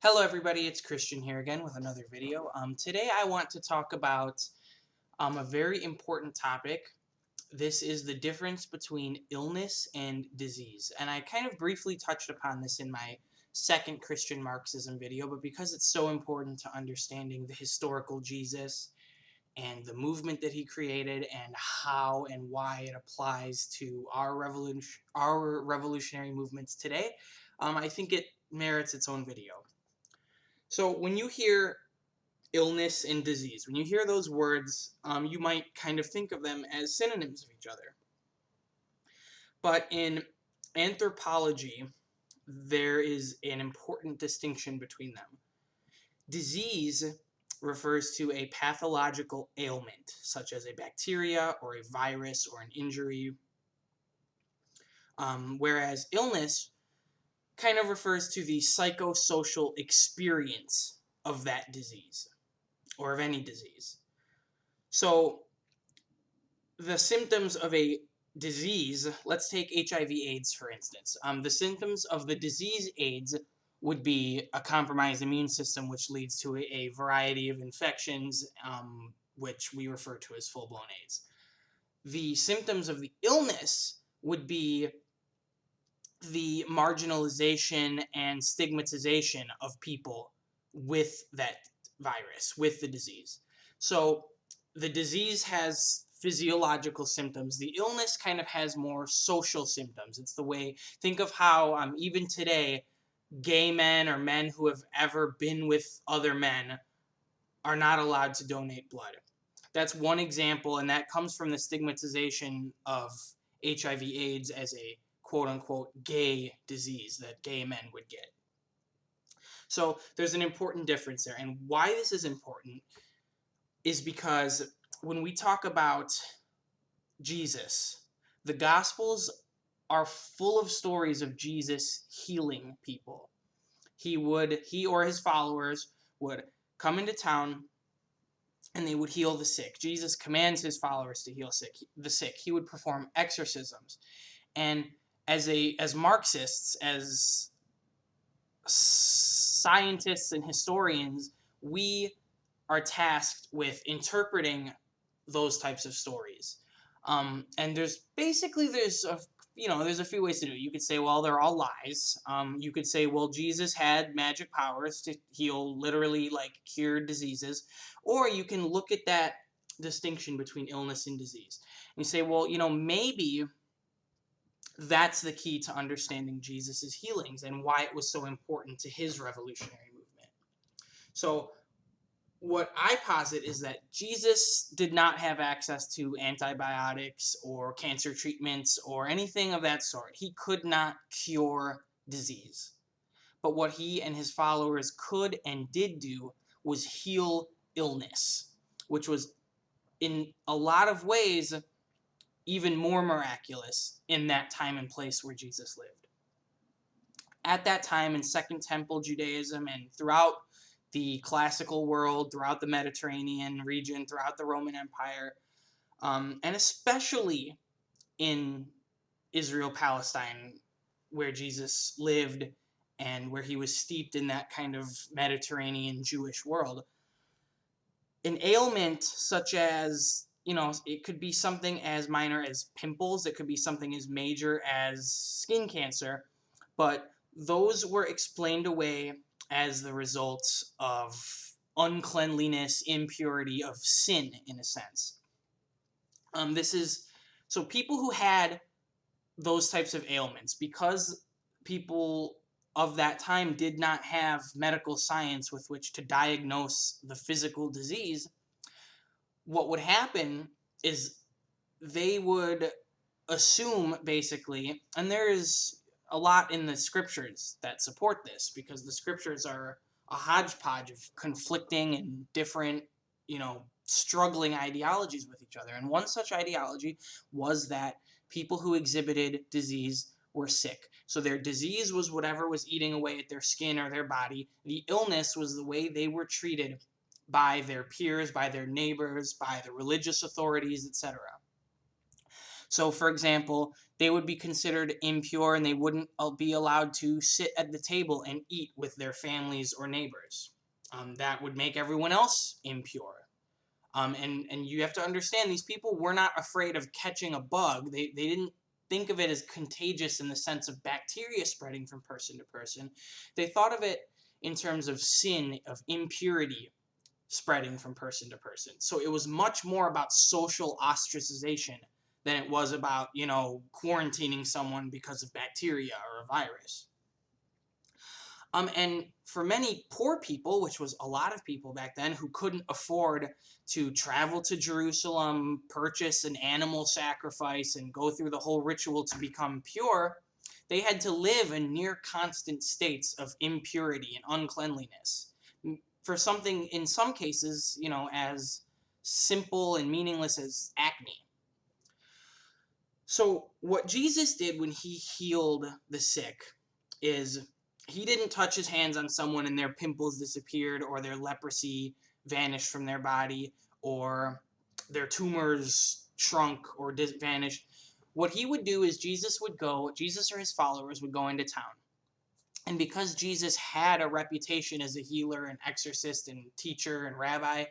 Hello everybody, it's Christian here again with another video. Today I want to talk about a very important topic. This is the difference between illness and disease. And I kind of briefly touched upon this in my second Christian Marxism video, but because it's so important to understanding the historical Jesus and the movement that he created and how and why it applies to our revolutionary movements today, I think it merits its own video. So when you hear illness and disease, when you hear those words, you might kind of think of them as synonyms of each other. But in anthropology, there is an important distinction between them. Disease refers to a pathological ailment, such as a bacteria or a virus or an injury, whereas illness kind of refers to the psychosocial experience of that disease, or of any disease. So the symptoms of a disease, let's take HIV/AIDS for instance. The symptoms of the disease AIDS would be a compromised immune system, which leads to a variety of infections, which we refer to as full-blown AIDS. The symptoms of the illness would be the marginalization and stigmatization of people with that virus, with the disease. So the disease has physiological symptoms. The illness kind of has more social symptoms. It's the way, think of how even today, gay men or men who have ever been with other men are not allowed to donate blood. That's one example, and that comes from the stigmatization of HIV/AIDS as a quote-unquote gay disease that gay men would get. So there's an important difference there. And why this is important is because when we talk about Jesus, the Gospels are full of stories of Jesus healing people. He or his followers would come into town and they would heal the sick. Jesus commands his followers to heal the sick. He would perform exorcisms. And as Marxists, as scientists and historians, we are tasked with interpreting those types of stories. And there's a few ways to do it. You could say, well, they're all lies. You could say, well, Jesus had magic powers to heal, literally, like, cure diseases. Or you can look at that distinction between illness and disease. And you say, well, maybe that's the key to understanding Jesus' healings and why it was so important to his revolutionary movement. So what I posit is that Jesus did not have access to antibiotics or cancer treatments or anything of that sort. He could not cure disease. But what he and his followers could and did do was heal illness, which was in a lot of ways even more miraculous in that time and place where Jesus lived. At that time in Second Temple Judaism and throughout the classical world, throughout the Mediterranean region, throughout the Roman Empire, and especially in Israel, Palestine, where Jesus lived and where he was steeped in that kind of Mediterranean Jewish world, an ailment such as, it could be something as minor as pimples, it could be something as major as skin cancer, but those were explained away as the results of uncleanliness, impurity, of sin, in a sense. So people who had those types of ailments, because people of that time did not have medical science with which to diagnose the physical disease, what would happen is they would assume, basically, and there is a lot in the scriptures that support this, because the scriptures are a hodgepodge of conflicting and different, struggling ideologies with each other. And one such ideology was that people who exhibited disease were sick. So their disease was whatever was eating away at their skin or their body. The illness was the way they were treated by their peers, by their neighbors, by the religious authorities, etc. So, for example, they would be considered impure and they wouldn't be allowed to sit at the table and eat with their families or neighbors. That would make everyone else impure. And you have to understand, these people were not afraid of catching a bug. They didn't think of it as contagious in the sense of bacteria spreading from person to person. They thought of it in terms of sin, of impurity spreading from person to person. So it was much more about social ostracization than it was about, quarantining someone because of bacteria or a virus. And for many poor people, which was a lot of people back then who couldn't afford to travel to Jerusalem, purchase an animal sacrifice, and go through the whole ritual to become pure, they had to live in near constant states of impurity and uncleanliness. For something, in some cases, as simple and meaningless as acne. So, what Jesus did when he healed the sick is he didn't touch his hands on someone and their pimples disappeared or their leprosy vanished from their body or their tumors shrunk or vanished. What he would do is Jesus or his followers would go into town. And because Jesus had a reputation as a healer and exorcist and teacher and rabbi,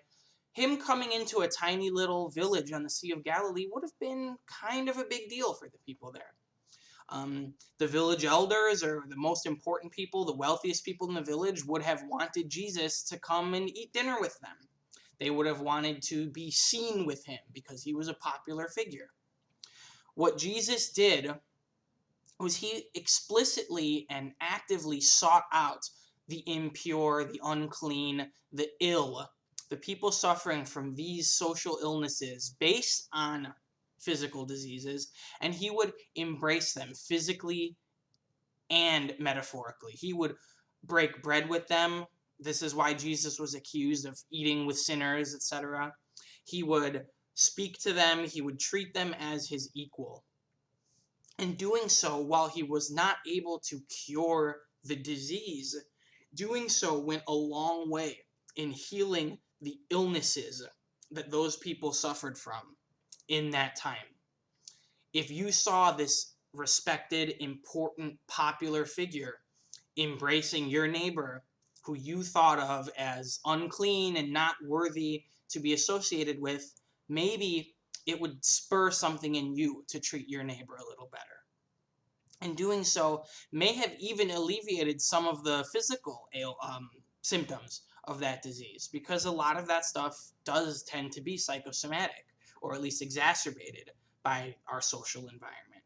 him coming into a tiny little village on the Sea of Galilee would have been kind of a big deal for the people there. The village elders, or the most important people, the wealthiest people in the village, would have wanted Jesus to come and eat dinner with them. They would have wanted to be seen with him because he was a popular figure. What Jesus did was he explicitly and actively sought out the impure, the unclean, the ill, the people suffering from these social illnesses based on physical diseases, and he would embrace them physically and metaphorically. He would break bread with them. This is why Jesus was accused of eating with sinners, etc. He would speak to them. He would treat them as his equal. And doing so, while he was not able to cure the disease, doing so went a long way in healing the illnesses that those people suffered from in that time. If you saw this respected, important, popular figure embracing your neighbor who you thought of as unclean and not worthy to be associated with, maybe it would spur something in you to treat your neighbor a little better. And doing so may have even alleviated some of the physical symptoms of that disease, because a lot of that stuff does tend to be psychosomatic, or at least exacerbated by our social environment.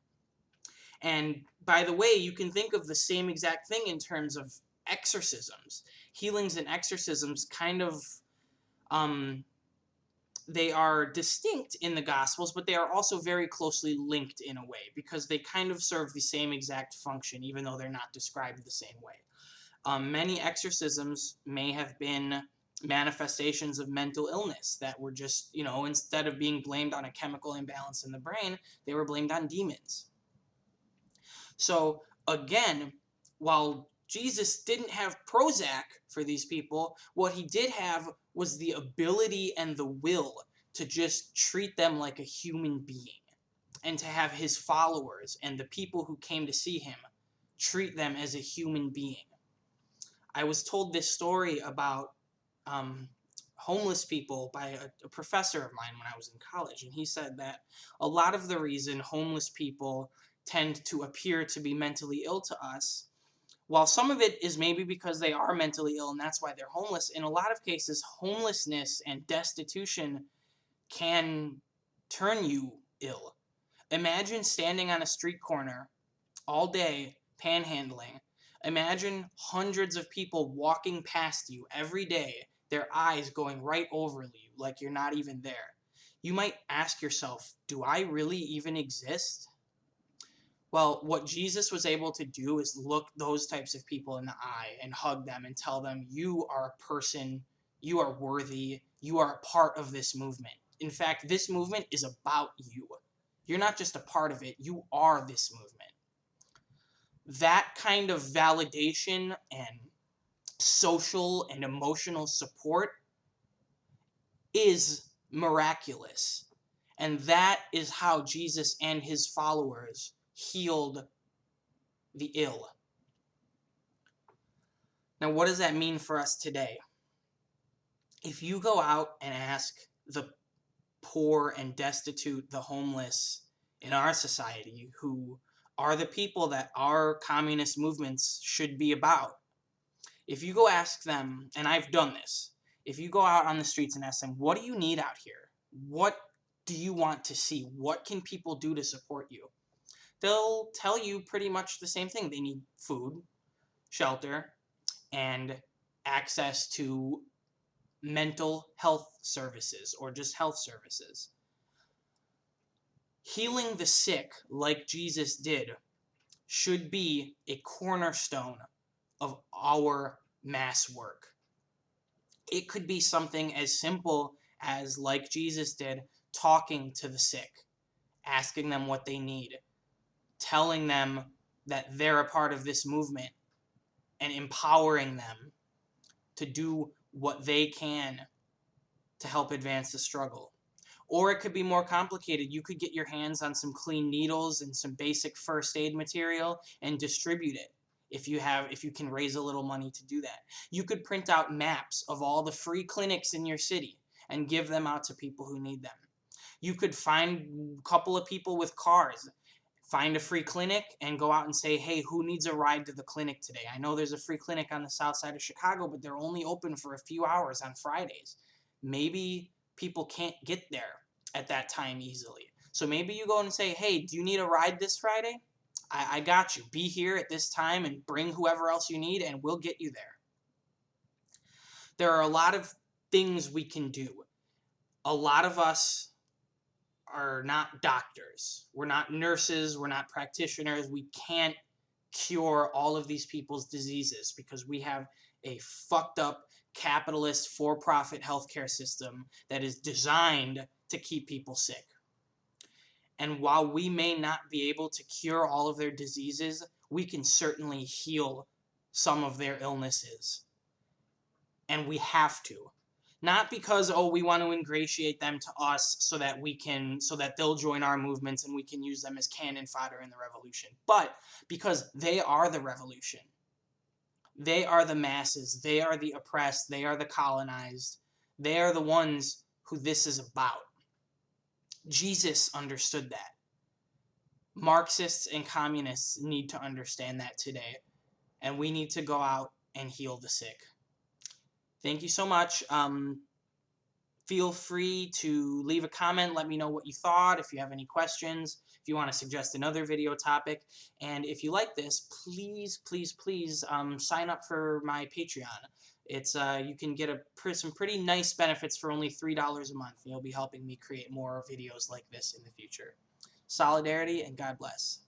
And by the way, you can think of the same exact thing in terms of exorcisms. Healings and exorcisms kind of they are distinct in the Gospels, but they are also very closely linked in a way, because they kind of serve the same exact function, even though they're not described the same way. Many exorcisms may have been manifestations of mental illness that were just, instead of being blamed on a chemical imbalance in the brain, they were blamed on demons. So, again, while Jesus didn't have Prozac for these people, what he did have was the ability and the will to just treat them like a human being, and to have his followers and the people who came to see him treat them as a human being. I was told this story about homeless people by a professor of mine when I was in college, and he said that a lot of the reason homeless people tend to appear to be mentally ill to us, while some of it is maybe because they are mentally ill and that's why they're homeless, in a lot of cases, homelessness and destitution can turn you ill. Imagine standing on a street corner all day panhandling. Imagine hundreds of people walking past you every day, their eyes going right over you like you're not even there. You might ask yourself, do I really even exist? Well, what Jesus was able to do is look those types of people in the eye and hug them and tell them, you are a person, you are worthy, you are a part of this movement. In fact, this movement is about you. You're not just a part of it, you are this movement. That kind of validation and social and emotional support is miraculous. And that is how Jesus and his followers healed the ill. Now, what does that mean for us today? If you go out and ask the poor and destitute, the homeless in our society, who are the people that our communist movements should be about, if you go ask them, and I've done this, if you go out on the streets and ask them, what do you need out here? What do you want to see? What can people do to support you? They'll tell you pretty much the same thing. They need food, shelter, and access to mental health services or just health services. Healing the sick, like Jesus did, should be a cornerstone of our mass work. It could be something as simple as, like Jesus did, talking to the sick, asking them what they need, telling them that they're a part of this movement, and empowering them to do what they can to help advance the struggle. Or it could be more complicated. You could get your hands on some clean needles and some basic first aid material and distribute it if you can raise a little money to do that. You could print out maps of all the free clinics in your city and give them out to people who need them. You could find a couple of people with cars, find a free clinic and go out and say, hey, who needs a ride to the clinic today? I know there's a free clinic on the south side of Chicago, but they're only open for a few hours on Fridays. Maybe people can't get there at that time easily. So maybe you go and say, hey, do you need a ride this Friday? I got you. Be here at this time and bring whoever else you need and we'll get you there. There are a lot of things we can do. A lot of us are not doctors. We're not nurses. We're not practitioners. We can't cure all of these people's diseases because we have a fucked up capitalist for-profit healthcare system that is designed to keep people sick. And while we may not be able to cure all of their diseases, we can certainly heal some of their illnesses. And we have to. Not because, oh, we want to ingratiate them to us so that they'll join our movements and we can use them as cannon fodder in the revolution, but because they are the revolution. They are the masses. They are the oppressed. They are the colonized. They are the ones who this is about. Jesus understood that. Marxists and communists need to understand that today, and we need to go out and heal the sick. Thank you so much. Feel free to leave a comment. Let me know what you thought. If you have any questions, if you want to suggest another video topic. And if you like this, please, please, please sign up for my Patreon. It's you can get some pretty nice benefits for only $3 a month. You'll be helping me create more videos like this in the future. Solidarity and God bless.